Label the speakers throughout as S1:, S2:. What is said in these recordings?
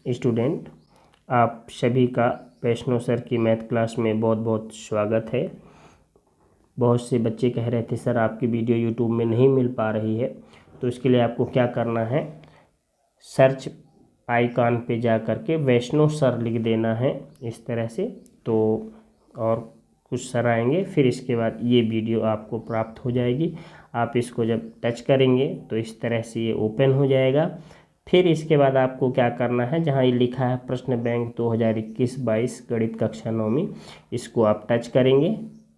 S1: Student, आप सभी का वैष्णव सर की मैथ क्लास में बहुत बहुत स्वागत है। बहुत से बच्चे कह रहे थे सर आपकी वीडियो यूट्यूब में नहीं मिल पा रही है, तो इसके लिए आपको क्या करना है, सर्च आइकॉन पे जा कर के वैष्णव सर लिख देना है इस तरह से, तो और कुछ सर आएंगे। फिर इसके बाद ये वीडियो आपको प्राप्त हो जाएगी। आप इसको जब टच करेंगे तो इस तरह से ये ओपन हो जाएगा। फिर इसके बाद आपको क्या करना है, जहाँ ये लिखा है प्रश्न बैंक 2021-22 गणित कक्षा 9वीं, इसको आप टच करेंगे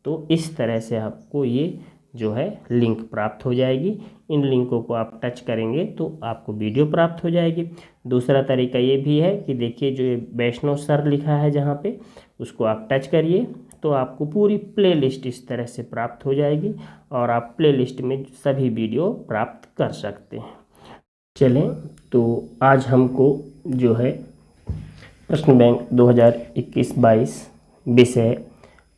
S1: तो इस तरह से आपको ये जो है लिंक प्राप्त हो जाएगी। इन लिंकों को आप टच करेंगे तो आपको वीडियो प्राप्त हो जाएगी। दूसरा तरीका ये भी है कि देखिए जो ये वैष्णव सर लिखा है जहाँ पे, उसको आप टच करिए तो आपको पूरी प्लेलिस्ट इस तरह से प्राप्त हो जाएगी और आप प्लेलिस्ट में सभी वीडियो प्राप्त कर सकते हैं। चलें, तो आज हमको जो है प्रश्न बैंक 2021-22 विषय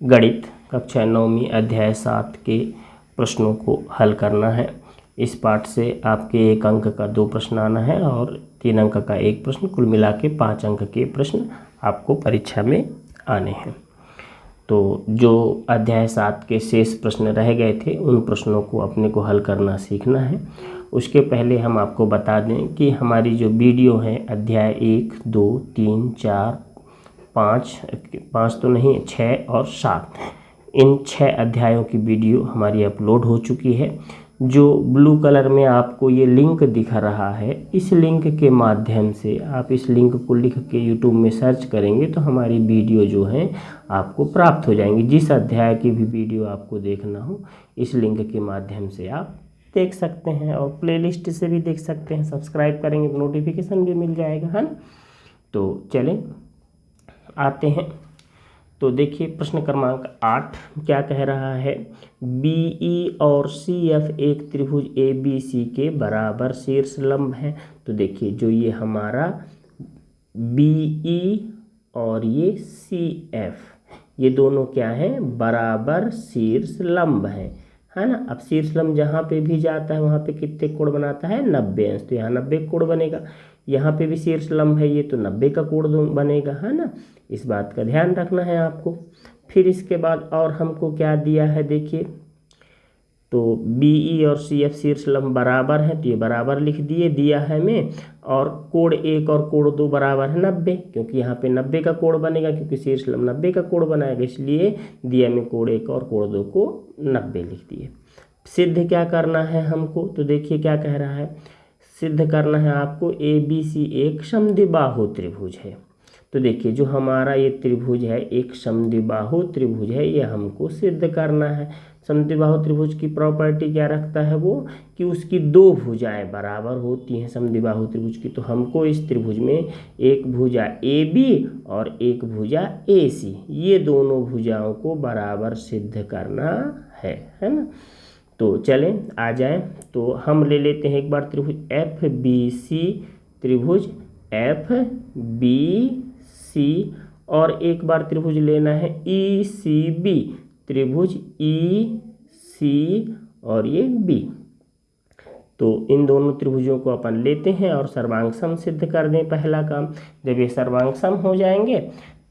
S1: गणित कक्षा 9वीं अध्याय 7 के प्रश्नों को हल करना है। इस पाठ से आपके 1 अंक का 2 प्रश्न आना है और 3 अंक का 1 प्रश्न, कुल मिला के 5 अंक के प्रश्न आपको परीक्षा में आने हैं। तो जो अध्याय 7 के शेष प्रश्न रह गए थे उन प्रश्नों को अपने को हल करना सीखना है। उसके पहले हम आपको बता दें कि हमारी जो वीडियो है अध्याय 1, 2, 3, 4, 5 तो नहीं, 6 और 7, इन 6 अध्यायों की वीडियो हमारी अपलोड हो चुकी है। जो ब्लू कलर में आपको ये लिंक दिख रहा है, इस लिंक के माध्यम से आप इस लिंक को लिख के यूट्यूब में सर्च करेंगे तो हमारी वीडियो जो है आपको प्राप्त हो जाएंगी। जिस अध्याय की भी वीडियो आपको देखना हो इस लिंक के माध्यम से आप देख सकते हैं और प्लेलिस्ट से भी देख सकते हैं। सब्सक्राइब करेंगे तो नोटिफिकेशन भी मिल जाएगा, है ना। तो चलें आते हैं। तो देखिए प्रश्न क्रमांक 8 क्या कह रहा है, BE और CF एक त्रिभुज ABC के बराबर शीर्ष लंब है। तो देखिए जो ये हमारा BE और ये CF, ये दोनों क्या हैं, बराबर शीर्ष लंब है ना। अब शीर्ष लंब जहाँ पे भी जाता है वहाँ पे कितने कोण बनाता है, 90 अंश। तो यहाँ 90 कोण बनेगा। यहाँ पे भी शीर्ष लंब है ये, तो 90 का कोण बनेगा, है ना। इस बात का ध्यान रखना है आपको। फिर इसके बाद और हमको क्या दिया है, देखिए तो BE और CF शीर्ष लंब बराबर है, तो ये बराबर लिख दिया है हमें। और कोण 1 और कोण 2 बराबर है 90, क्योंकि यहाँ पे 90 का कोण बनेगा, क्योंकि शीर्ष लंब 90 का कोण बनाएगा, इसलिए दिया में कोण 1 और कोण 2 को 90 लिख दिए। सिद्ध क्या करना है हमको, तो देखिए क्या कह रहा है, सिद्ध करना है आपको ABC एक समद्विबाहु त्रिभुज है। तो देखिए जो हमारा ये त्रिभुज है एक समद्विबाहु त्रिभुज है, ये हमको सिद्ध करना है। समद्विबाहु त्रिभुज की प्रॉपर्टी क्या रखता है वो, कि उसकी 2 भुजाएं बराबर होती हैं समद्विबाहु त्रिभुज की। तो हमको इस त्रिभुज में एक भुजा AB और एक भुजा AC, ये दोनों भुजाओं को बराबर सिद्ध करना है ना। तो चलें आ जाएं, तो हम ले लेते हैं एक बार त्रिभुज FBC, त्रिभुज FBC, और एक बार त्रिभुज लेना है ECB, त्रिभुज EC और ये B। तो इन दोनों त्रिभुजों को अपन लेते हैं और सर्वांग सम सिद्ध कर दें। पहला काम, जब ये सर्वांग सम हो जाएंगे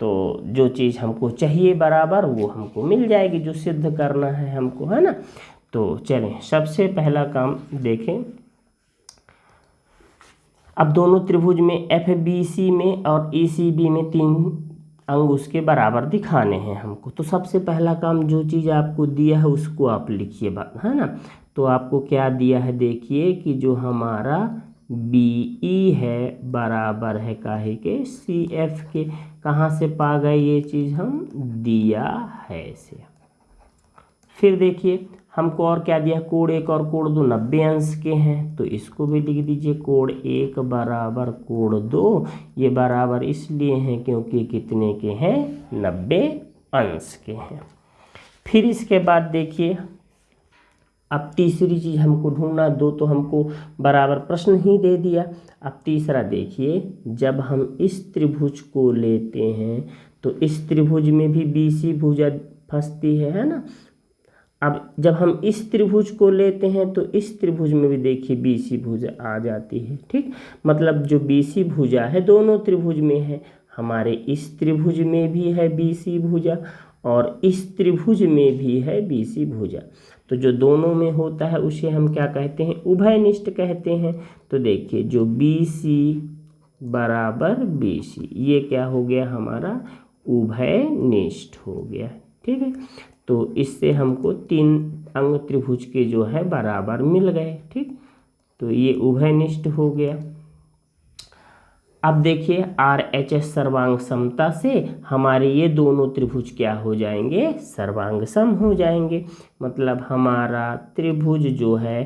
S1: तो जो चीज़ हमको चाहिए बराबर वो हमको मिल जाएगी, जो सिद्ध करना है हमको, है ना। तो चलें सबसे पहला काम देखें। अब दोनों त्रिभुज में FBC में और ECB में 3 अंग उसके बराबर दिखाने हैं हमको। तो सबसे पहला काम, जो चीज़ आपको दिया है उसको आप लिखिए, है ना। तो आपको क्या दिया है, देखिए कि जो हमारा BE है बराबर है काहे के, CF के। कहाँ से पा गए ये चीज़, हम दिया है इसे। फिर देखिए हमको और क्या दिया, कोण 1 और कोण 2 90 अंश के हैं, तो इसको भी लिख दीजिए, कोण 1 बराबर कोण 2, ये बराबर इसलिए हैं क्योंकि कितने के हैं, 90 अंश के हैं। फिर इसके बाद देखिए अब तीसरी चीज़ हमको ढूंढना, 2 तो हमको बराबर प्रश्न ही दे दिया। अब तीसरा देखिए, जब हम इस त्रिभुज को लेते हैं तो इस त्रिभुज में भी BC भुजा फंसती है ना। अब जब हम इस त्रिभुज को लेते हैं तो इस त्रिभुज में भी देखिए BC भुजा आ जाती है, ठीक। मतलब जो BC भुजा है दोनों त्रिभुज में है, हमारे इस त्रिभुज में भी है BC भुजा और इस त्रिभुज में भी है BC भुजा। तो जो दोनों में होता है उसे हम क्या कहते हैं, उभयनिष्ठ कहते हैं। तो देखिए जो BC बराबर BC, ये क्या हो गया हमारा, उभयनिष्ठ हो गया, ठीक है। तो इससे हमको 3 अंग त्रिभुज के जो है बराबर मिल गए, ठीक। तो ये उभयनिष्ठ हो गया। अब देखिए RHS सर्वांग समता से हमारे ये दोनों त्रिभुज क्या हो जाएंगे, सर्वांग सम हो जाएंगे। मतलब हमारा त्रिभुज जो है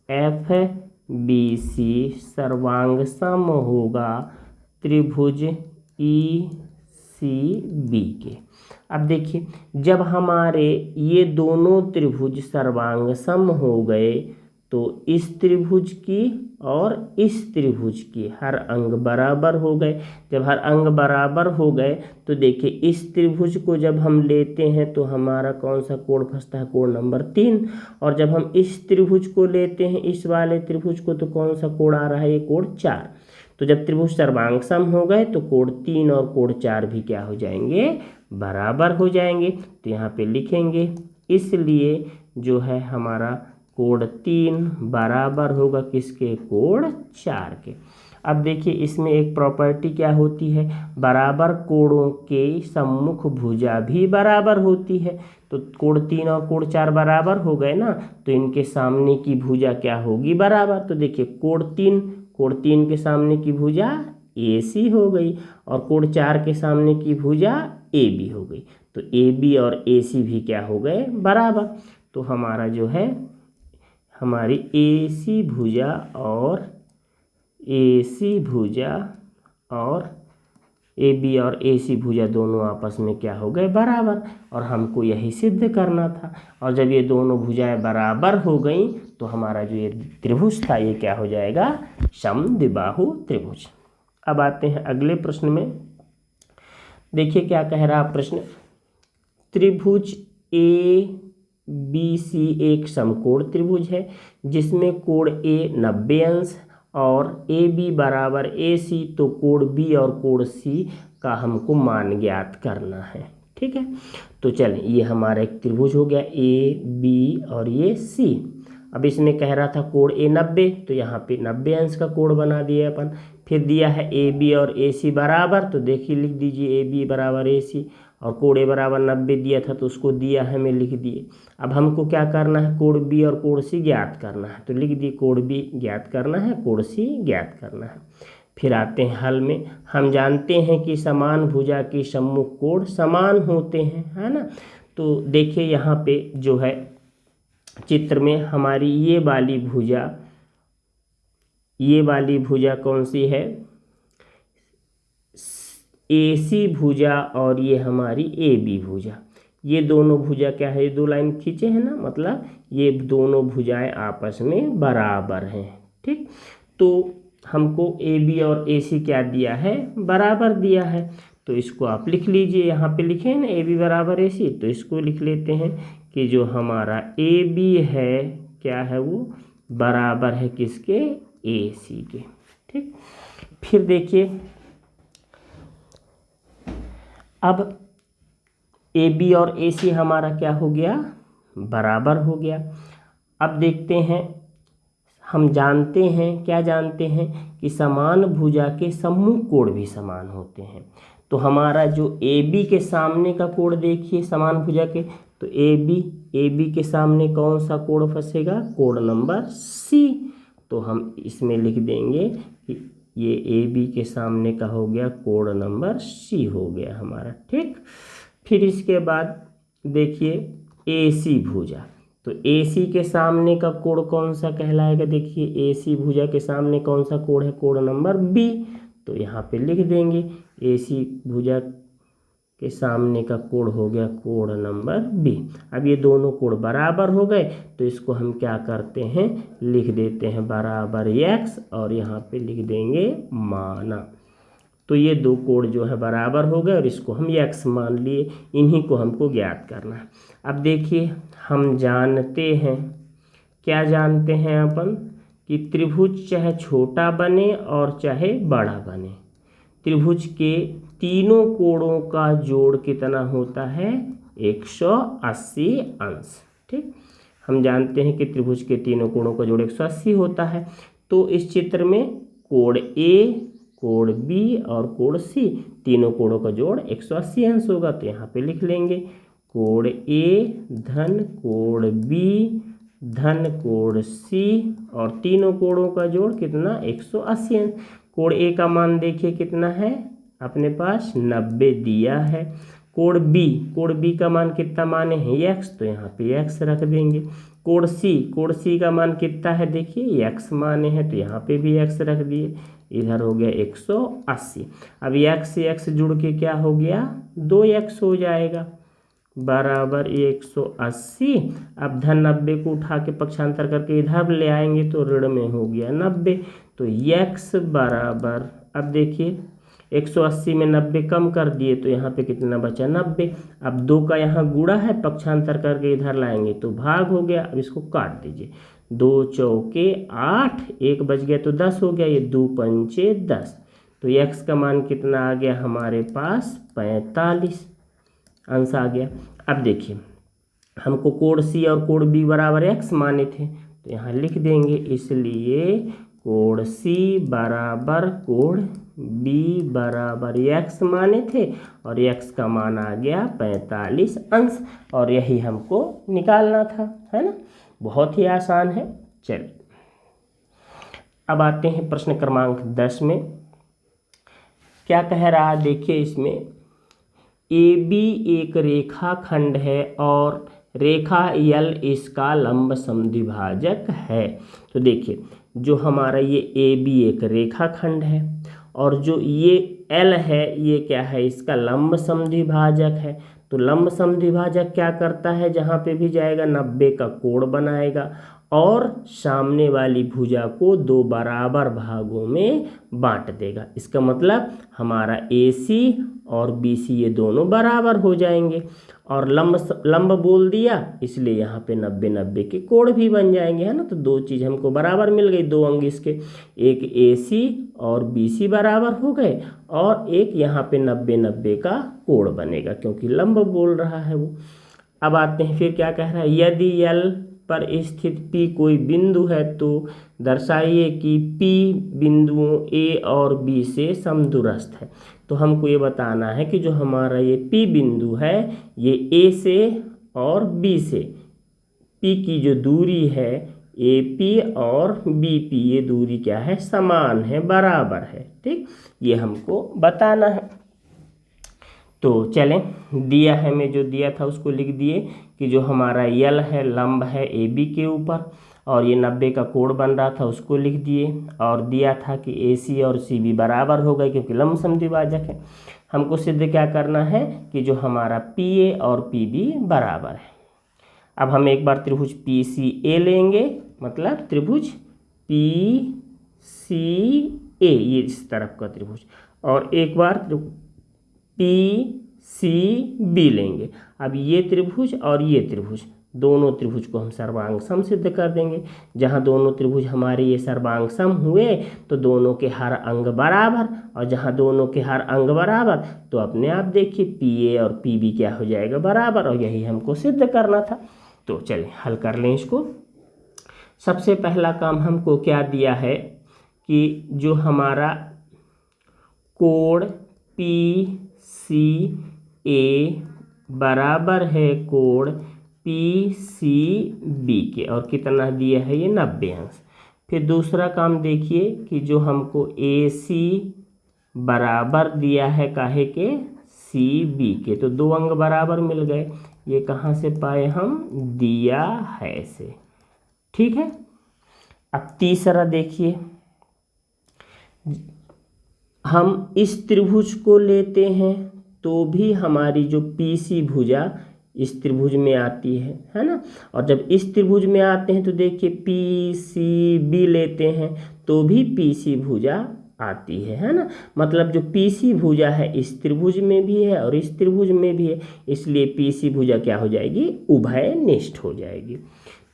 S1: FBC सर्वांग सम होगा त्रिभुज ECB के। अब देखिए जब हमारे ये दोनों त्रिभुज सर्वांग सम हो गए तो इस त्रिभुज की और इस त्रिभुज की हर अंग बराबर हो गए। जब हर अंग बराबर हो गए तो देखिए इस त्रिभुज को जब हम लेते हैं तो हमारा कौन सा कोण फंसता है, कोण नंबर 3। और जब हम इस त्रिभुज को लेते हैं, इस वाले त्रिभुज को, तो कौन सा कोण आ रहा है, ये कोण 4। तो जब त्रिभुज सर्वांग सम हो गए तो कोण 3 और कोण 4 भी क्या हो जाएंगे, बराबर हो जाएंगे। तो यहाँ पे लिखेंगे इसलिए जो है हमारा कोण 3 बराबर होगा किसके, कोण 4 के। अब देखिए इसमें एक प्रॉपर्टी क्या होती है, बराबर कोणों के सम्मुख भुजा भी बराबर होती है। तो कोण 3 और कोण 4 बराबर हो गए ना, तो इनके सामने की भुजा क्या होगी, बराबर। तो देखिए कोण 3 के सामने की भुजा AC हो गई और कोण 4 के सामने की भुजा AB हो गई। तो AB और AC भी क्या हो गए, बराबर। तो हमारा जो है हमारी AC भुजा और AB और AC भुजा दोनों आपस में क्या हो गए, बराबर। और हमको यही सिद्ध करना था। और जब ये दोनों भुजाएं बराबर हो गई तो हमारा जो ये त्रिभुज था ये क्या हो जाएगा, समद्विबाहु त्रिभुज। अब आते हैं अगले प्रश्न में। देखिए क्या कह रहा प्रश्न, त्रिभुज ABC एक समकोण त्रिभुज है जिसमें कोण A 90 अंश और AB बराबर AC। तो कोण B और कोण C का हमको मान ज्ञात करना है, ठीक है। तो चलिए ये हमारा एक त्रिभुज हो गया AB और ये C। अब इसमें कह रहा था कोण A 90, तो यहाँ पे 90 अंश का कोण बना दिया अपन। फिर दिया है AB और AC बराबर, तो देखिए लिख दीजिए AB बराबर AC। और कोण A बराबर 90 दिया था तो उसको दिया है, हमें लिख दिए। अब हमको क्या करना है, कोण B और कोण C ज्ञात करना है। तो लिख दिए कोण B ज्ञात करना है, कोण C ज्ञात करना है। फिर आते हैं हल में। हम जानते हैं कि समान भुजा के सम्मुख कोण समान होते हैं, है ना। तो देखिए यहाँ पे जो है चित्र में हमारी ये वाली भुजा कौन सी है, AC भुजा, और ये हमारी AB भुजा। ये दोनों भुजा क्या है, ये दो लाइन खींचे हैं ना, मतलब ये दोनों भुजाएं आपस में बराबर हैं, ठीक। तो हमको AB और AC क्या दिया है, बराबर दिया है। तो इसको आप लिख लीजिए, यहाँ पे लिखे हैं ना AB बराबर AC, तो इसको लिख लेते हैं कि जो हमारा AB है क्या है, वो बराबर है किसके, AC के, ठीक। फिर देखिए अब AB और AC हमारा क्या हो गया, बराबर हो गया। अब देखते हैं, हम जानते हैं, क्या जानते हैं कि समान भुजा के सम्मुख कोण भी समान होते हैं। तो हमारा जो AB के सामने का कोण देखिए समान भुजा के, तो AB के सामने कौन सा कोण फंसेगा, कोण नंबर C। तो हम इसमें लिख देंगे कि ये AB के सामने का हो गया कोण नंबर C हो गया हमारा, ठीक। फिर इसके बाद देखिए AC भुजा, तो AC के सामने का कोण कौन सा कहलाएगा, देखिए AC भुजा के सामने कौन सा कोण है, कोण नंबर B। तो यहाँ पे लिख देंगे AC भुजा के सामने का कोण हो गया कोण नंबर B। अब ये दोनों कोण बराबर हो गए, तो इसको हम क्या करते हैं, लिख देते हैं बराबर x, और यहाँ पे लिख देंगे माना। तो ये दो कोण जो है बराबर हो गए और इसको हम x मान लिए। इन्हीं को हमको ज्ञात करना है। अब देखिए हम जानते हैं, क्या जानते हैं अपन, कि त्रिभुज चाहे छोटा बने और चाहे बड़ा बने, त्रिभुज के तीनों कोणों का जोड़ कितना होता है, 180 अंश। ठीक, हम जानते हैं कि त्रिभुज के तीनों कोणों का जोड़ 180 होता है। तो इस चित्र में कोण ए, कोण बी और कोण सी, तीनों कोणों का जोड़ 180 अंश होगा। तो यहाँ पे लिख लेंगे कोण ए धन कोण बी धन कोण सी, और तीनों कोणों का जोड़ कितना, 180 अंश। कोण ए का मान देखिए कितना है अपने पास, 90 दिया है। कोण बी का मान कितना माने हैं, x, तो यहाँ पे x रख देंगे। कोण सी का मान कितना है, देखिए x माने हैं, तो यहाँ पे भी x रख दिए। इधर हो गया 180। अब x से x जुड़ के क्या हो गया, 2x हो जाएगा, बराबर 180। अब धन 90 को उठा के पक्षांतर करके इधर ले आएंगे तो ऋण में हो गया 90। तो x बराबर, अब देखिए 180 में 90 कम कर दिए तो यहाँ पे कितना बचा, 90। अब 2 का यहाँ गुणा है, पक्षांतर करके इधर लाएंगे तो भाग हो गया। अब इसको काट दीजिए, 2 चौके 8, 1 बच गया तो 10 हो गया, ये 2 पंचे 10। तो x का मान कितना आ गया हमारे पास, 45 अंश आ गया। अब देखिए हमको कोण सी और कोण बी बराबर x माने थे, तो यहाँ लिख देंगे, इसलिए कोण सी बराबर कोण बी बराबर x माने थे और x का मान आ गया 45 अंश, और यही हमको निकालना था, है ना। बहुत ही आसान है। चलिए अब आते हैं प्रश्न क्रमांक 10 में। क्या कह रहा है, देखिए इसमें AB एक रेखाखंड है और रेखा यल इसका लंब समद्विभाजक है। तो देखिए जो हमारा ये AB एक रेखाखंड है और जो ये L है ये क्या है, इसका लंब समद्विभाजक है। तो लंब समद्विभाजक क्या करता है, जहाँ पे भी जाएगा 90 का कोण बनाएगा और सामने वाली भुजा को 2 बराबर भागों में बांट देगा। इसका मतलब हमारा AC और BC ये दोनों बराबर हो जाएंगे, और लंब बोल दिया इसलिए यहाँ पे 90-90 के कोण भी बन जाएंगे, है ना। तो 2 चीज़ हमको बराबर मिल गई, 2 अंग इसके, एक AC और BC बराबर हो गए और एक यहाँ पे 90-90 का कोण बनेगा क्योंकि लंब बोल रहा है वो। अब आते हैं फिर क्या कह रहा है, यदि L पर स्थित P कोई बिंदु है तो दर्शाइए कि P बिंदुओं A और B से समदूरस्थ है। तो हमको ये बताना है कि जो हमारा ये P बिंदु है ये A से और B से, P की जो दूरी है AP और BP ये दूरी क्या है, समान है, बराबर है। ठीक, ये हमको बताना है। तो चलें, दिया है, मैं जो दिया था उसको लिख दिए कि जो हमारा यल है लंब है AB के ऊपर और ये 90 का कोण बन रहा था उसको लिख दिए, और दिया था कि AC और CB बराबर हो गए क्योंकि लंब समद्विभाजक है। हमको सिद्ध क्या करना है कि जो हमारा PA और PB बराबर है। अब हम एक बार त्रिभुज PCA लेंगे, मतलब त्रिभुज PCA ये इस तरफ का त्रिभुज, और एक बार PCB लेंगे। अब ये त्रिभुज और ये त्रिभुज, दोनों त्रिभुज को हम सर्वांग सम सिद्ध कर देंगे। जहाँ दोनों त्रिभुज हमारे ये सर्वांग सम हुए तो दोनों के हर अंग बराबर, और जहाँ दोनों के हर अंग बराबर तो अपने आप देखिए PA और PB क्या हो जाएगा, बराबर, और यही हमको सिद्ध करना था। तो चलिए हल कर लें इसको। सबसे पहला काम हमको क्या दिया है कि जो हमारा कोण PCA बराबर है कोण PCB के, और कितना दिया है ये 90 अंश। फिर दूसरा काम देखिए कि जो हमको AC बराबर दिया है काहे के, CB के, तो 2 अंग बराबर मिल गए। ये कहाँ से पाए हम, दिया है से। ठीक है, अब तीसरा देखिए, हम इस त्रिभुज को लेते हैं तो भी हमारी जो PC भुजा इस त्रिभुज में आती है ना। और जब इस त्रिभुज में आते हैं तो देखिए PCB लेते हैं तो भी PC भुजा आती है ना। मतलब जो पीसी भुजा है इस त्रिभुज में भी है और इस त्रिभुज में भी है, इसलिए पीसी भुजा क्या हो जाएगी, उभयनिष्ठ हो जाएगी।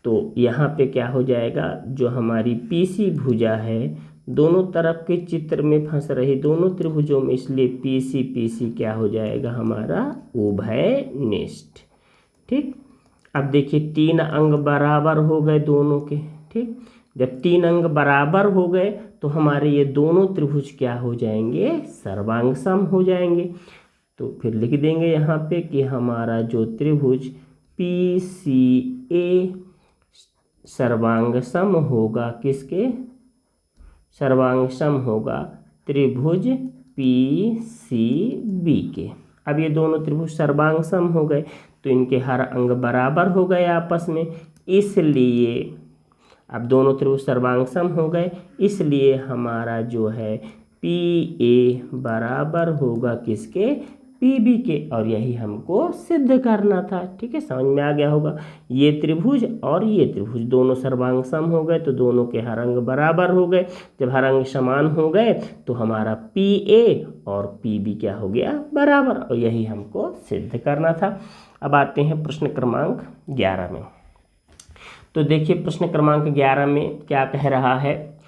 S1: तो यहाँ पे क्या हो जाएगा, जो हमारी पीसी भुजा है दोनों तरफ के चित्र में फंस रही दोनों त्रिभुजों में, इसलिए पीसी पीसी क्या हो जाएगा हमारा उभयनिष्ठ। ठीक, अब देखिए 3 अंग बराबर हो गए दोनों के। ठीक, जब 3 अंग बराबर हो गए तो हमारे ये दोनों त्रिभुज क्या हो जाएंगे, सर्वांग सम हो जाएंगे। तो फिर लिख देंगे यहाँ पे कि हमारा जो त्रिभुज PCA सर्वांग सम होगा किसके, सर्वांग सम होगा त्रिभुज PCB के। अब ये दोनों त्रिभुज सर्वांग सम हो गए तो इनके हर अंग बराबर हो गए आपस में, इसलिए अब दोनों त्रिभुज सर्वांग सम हो गए, इसलिए हमारा जो है PA बराबर होगा किसके, PB के। और यही हमको सिद्ध करना था। ठीक है, समझ में आ गया होगा। ये त्रिभुज और ये त्रिभुज दोनों सर्वांग सम हो गए तो दोनों के हर अंग बराबर हो गए। जब हर अंग समान हो गए तो हमारा PA और PB क्या हो गया, बराबर, और यही हमको सिद्ध करना था। अब आते हैं प्रश्न क्रमांक 11 में। तो देखिए प्रश्न क्रमांक 11 में क्या कह रहा है,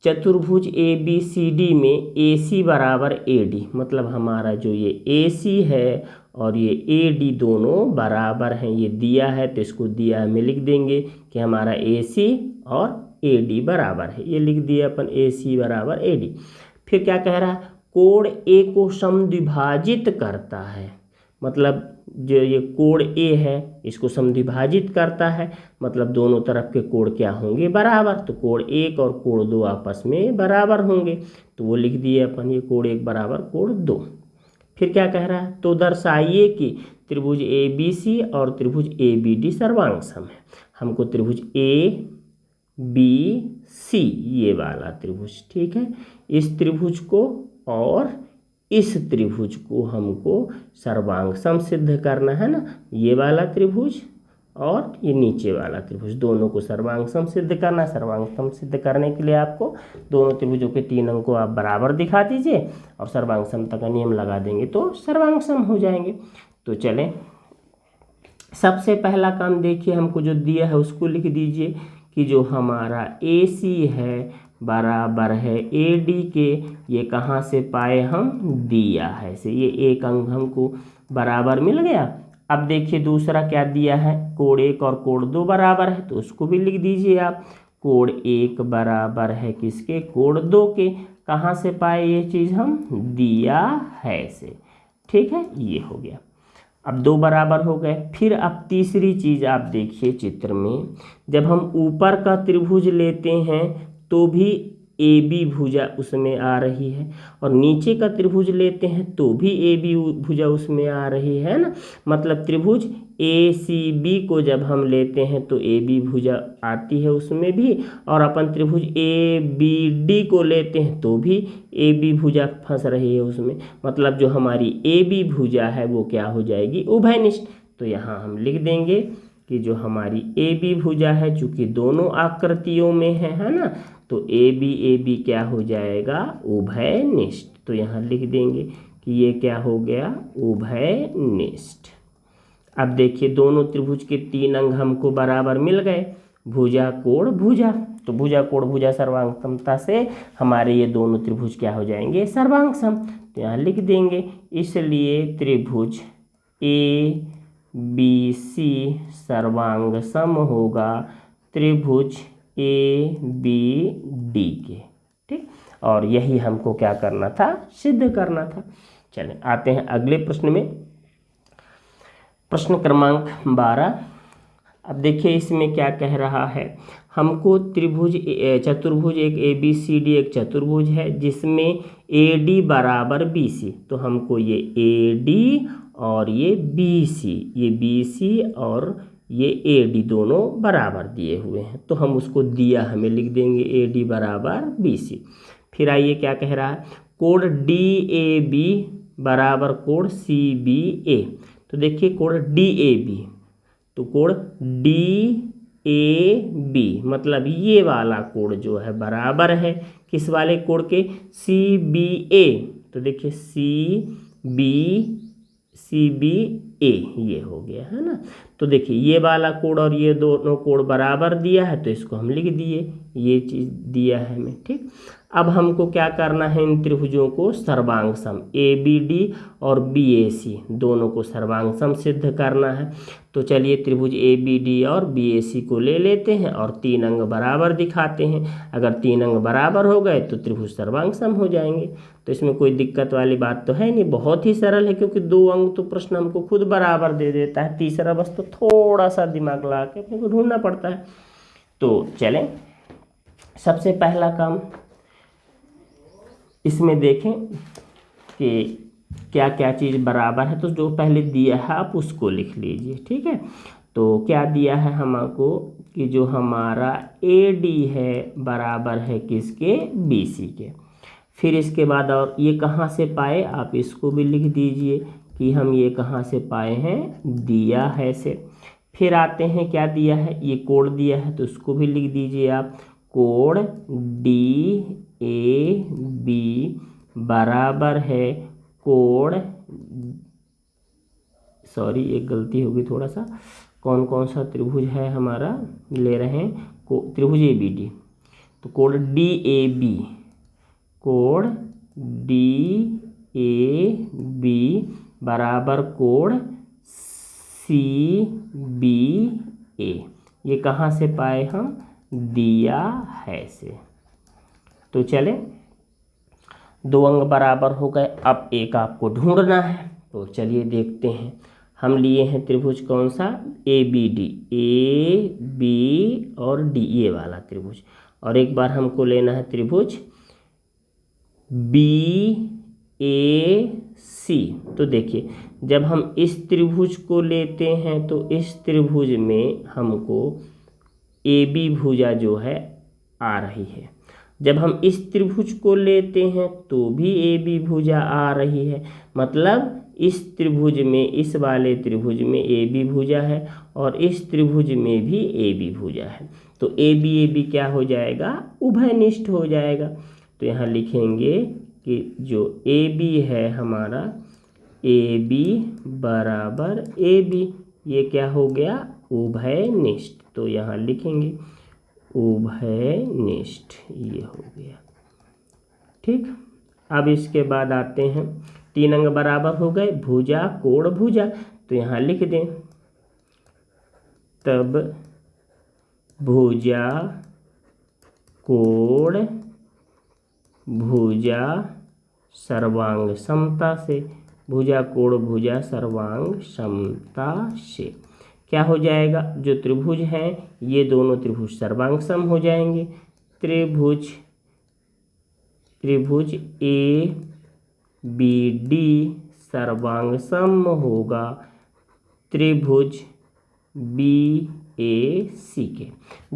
S1: चतुर्भुज ABCD में AC बराबर AD, मतलब हमारा जो ये AC है और ये AD दोनों बराबर हैं। ये दिया है तो इसको दिया में लिख देंगे कि हमारा AC और AD बराबर है, ये लिख दिया अपन AC बराबर AD। फिर क्या कह रहा है, कोण A को समद्विभाजित करता है, मतलब जो ये कोण A है इसको समद्विभाजित करता है, मतलब दोनों तरफ के कोण क्या होंगे, बराबर। तो कोण 1 और कोण 2 आपस में बराबर होंगे, तो वो लिख दिए अपन, ये कोण 1 बराबर कोण 2। फिर क्या कह रहा है, तो दर्शाइए कि त्रिभुज ABC और त्रिभुज ABD सर्वांग सम है। हमको त्रिभुज ABC ये वाला त्रिभुज, ठीक है, इस त्रिभुज को और इस त्रिभुज को हमको सर्वांग सम सिद्ध करना है ना। ये वाला त्रिभुज और ये नीचे वाला त्रिभुज दोनों को सर्वांग सम सिद्ध करना। सर्वांग सम सिद्ध करने के लिए आपको दोनों त्रिभुजों के 3 अंग को आप बराबर दिखा दीजिए और सर्वांग समता का नियम लगा देंगे तो सर्वांग सम हो जाएंगे। तो चलें, सबसे पहला काम देखिए, हमको जो दिया है उसको लिख दीजिए कि जो हमारा AC है बराबर है AD के। ये कहाँ से पाए हम, दिया है से, ये एक अंग हमको बराबर मिल गया। अब देखिए दूसरा क्या दिया है, कोण 1 और कोण 2 बराबर है, तो उसको भी लिख दीजिए आप। कोण 1 बराबर है किसके, कोण 2 के। कहाँ से पाए ये चीज़ हम, दिया है से। ठीक है, ये हो गया। अब 2 बराबर हो गए। फिर अब तीसरी चीज़ आप देखिए चित्र में, जब हम ऊपर का त्रिभुज लेते हैं तो भी AB भुजा उसमें आ रही है, और नीचे का त्रिभुज लेते हैं तो भी AB भुजा उसमें आ रही है ना। मतलब त्रिभुज ACB को जब हम लेते हैं तो AB भुजा आती है उसमें भी, और अपन त्रिभुज ABD को लेते हैं तो भी AB भुजा फंस रही है उसमें। मतलब जो हमारी AB भुजा है वो क्या हो जाएगी, उभयनिष्ठ। तो यहाँ हम लिख देंगे कि जो हमारी AB भुजा है, चूँकि दोनों आकृतियों में है ना, तो AB क्या हो जाएगा, उभयनिष्ठ। तो यहाँ लिख देंगे कि ये क्या हो गया, उभयनिष्ठ। अब देखिए दोनों त्रिभुज के 3 अंग हमको बराबर मिल गए, भुजा कोण भुजा। तो भुजा कोण भुजा सर्वांग समता से हमारे ये दोनों त्रिभुज क्या हो जाएंगे, सर्वांग सम। तो यहाँ लिख देंगे, इसलिए त्रिभुज ABC सर्वांग सम होगा त्रिभुज ABD के। ठीक, और यही हमको क्या करना था, सिद्ध करना था। चलें आते हैं अगले प्रश्न में, प्रश्न क्रमांक 12। अब देखिए इसमें क्या कह रहा है, हमको त्रिभुज चतुर्भुज एक ABCD एक चतुर्भुज है जिसमें AD बराबर BC। तो हमको ये AD और ये BC और ये AD दोनों बराबर दिए हुए हैं, तो हम उसको दिया हमें लिख देंगे AD बराबर BC। फिर आइए क्या कह रहा है, कोण DAB बराबर कोण CBA। तो देखिए कोण DAB, तो कोण ए बी, मतलब ये वाला कोण जो है बराबर है किस वाले कोण के, सी बी ए। तो देखिए सी बी ए ये हो गया है ना। तो देखिए ये वाला कोण और ये दोनों कोण बराबर दिया है तो इसको हम लिख दिए, ये चीज़ दिया है हमें, ठीक। अब हमको क्या करना है, इन त्रिभुजों को सर्वांग सम ए बी डी और बी ए सी दोनों को सर्वांग सम सिद्ध करना है। तो चलिए त्रिभुज ए बी डी और बी ए सी को ले लेते हैं और 3 अंग बराबर दिखाते हैं। अगर 3 अंग बराबर हो गए तो त्रिभुज सर्वांग सम हो जाएंगे। तो इसमें कोई दिक्कत वाली बात तो है नहीं, बहुत ही सरल है, क्योंकि 2 अंग तो प्रश्न हमको खुद बराबर दे देता है। तीसरा बस तो थोड़ा सा दिमाग लगा के अपने को ढूंढना पड़ता है। तो चलें, सबसे पहला काम इसमें देखें कि क्या क्या चीज़ बराबर है। तो जो पहले दिया है आप उसको लिख लीजिए, ठीक है। तो क्या दिया है हमको कि जो हमारा ए डी है बराबर है किसके, बी सी के। फिर इसके बाद और ये कहाँ से पाए, आप इसको भी लिख दीजिए कि हम ये कहाँ से पाए हैं, दिया है से। फिर आते हैं क्या दिया है, ये कोण दिया है तो उसको भी लिख दीजिए आप, कोण डी ए बी बराबर है कोण, सॉरी एक गलती होगी थोड़ा सा, कौन कौन सा त्रिभुज है हमारा ले रहे हैं, त्रिभुज ए बी डी। तो कोण डी ए बी, कोण डी ए बी बराबर कोण सी बी ए। ये कहाँ से पाए हम, दिया है से। तो चले, 2 अंग बराबर हो गए। अब एक आपको ढूंढना है, तो चलिए देखते हैं। हम लिए हैं त्रिभुज कौन सा, A B D, A B और डी, ये वाला त्रिभुज। और एक बार हमको लेना है त्रिभुज बी ए सी। तो देखिए जब हम इस त्रिभुज को लेते हैं तो इस त्रिभुज में हमको ए बी भुजा जो है आ रही है। जब हम इस त्रिभुज को लेते हैं तो भी ए बी भुजा आ रही है, मतलब इस त्रिभुज में, इस वाले त्रिभुज में ए बी भुजा है और इस त्रिभुज में भी ए बी भुजा है। तो ए बी क्या हो जाएगा, उभयनिष्ठ हो जाएगा। तो यहाँ लिखेंगे कि जो ए बी है हमारा, ए बी बराबर ए बी, ये क्या हो गया, उभयनिष्ठ। तो यहाँ लिखेंगे उभयनिष्ठ, ये हो गया, ठीक। अब इसके बाद आते हैं, 3 अंग बराबर हो गए, भुजा कोण भुजा। तो यहाँ लिख दें, तब भुजा कोण भुजा सर्वांग समता से, भुजा कोण भुजा सर्वांग समता से क्या हो जाएगा, जो त्रिभुज हैं ये दोनों त्रिभुज सर्वांग सम हो जाएंगे। त्रिभुज ए बी डी सर्वांग सम होगा त्रिभुज बी ए सी के।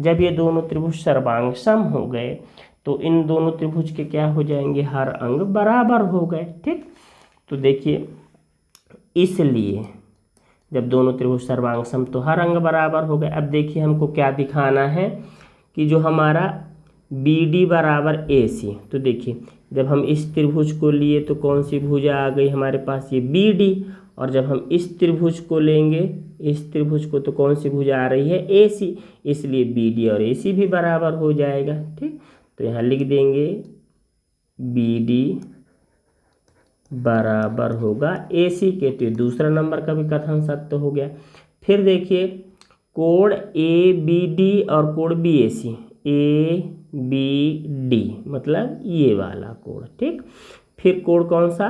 S1: जब ये दोनों त्रिभुज सर्वांग सम हो गए तो इन दोनों त्रिभुज के क्या हो जाएंगे, हर अंग बराबर हो गए, ठीक। तो देखिए, इसलिए जब दोनों त्रिभुज सर्वांग सम तो हर अंग बराबर हो गए। अब देखिए हमको क्या दिखाना है कि जो हमारा बी डी बराबर ए सी। तो देखिए जब हम इस त्रिभुज को लिए तो कौन सी भुजा आ गई हमारे पास, ये बी डी। और जब हम इस त्रिभुज को लेंगे, इस त्रिभुज को, तो कौन सी भुजा आ रही है, ए सी। इसलिए बी डी और ए सी भी बराबर हो जाएगा, ठीक। तो यहाँ लिख देंगे बी डी बराबर होगा ए सी के। तो दूसरा नंबर का भी कथन सत्य हो गया। फिर देखिए कोण ए बी डी और कोण B A C, A B D मतलब ये वाला कोण, ठीक। फिर कोण कौन सा,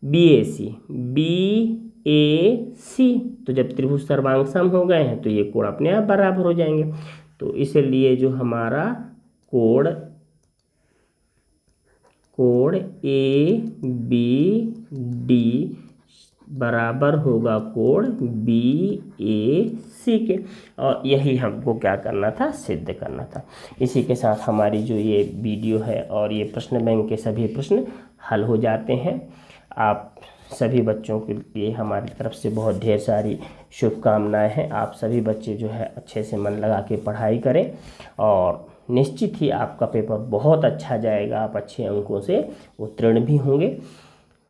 S1: B A C, B A सी। तो जब त्रिभुज सर्वांग सम हो गए हैं तो ये कोण अपने आप बराबर हो जाएंगे। तो इसलिए जो हमारा कोण ए बी डी बराबर होगा कोण बी ए सी के। और यही हमको क्या करना था, सिद्ध करना था। इसी के साथ हमारी जो ये वीडियो है और ये प्रश्न बैंक के सभी प्रश्न हल हो जाते हैं। आप सभी बच्चों के लिए हमारी तरफ से बहुत ढेर सारी शुभकामनाएं हैं। आप सभी बच्चे जो है अच्छे से मन लगा के पढ़ाई करें और निश्चित ही आपका पेपर बहुत अच्छा जाएगा, आप अच्छे अंकों से उत्तीर्ण भी होंगे।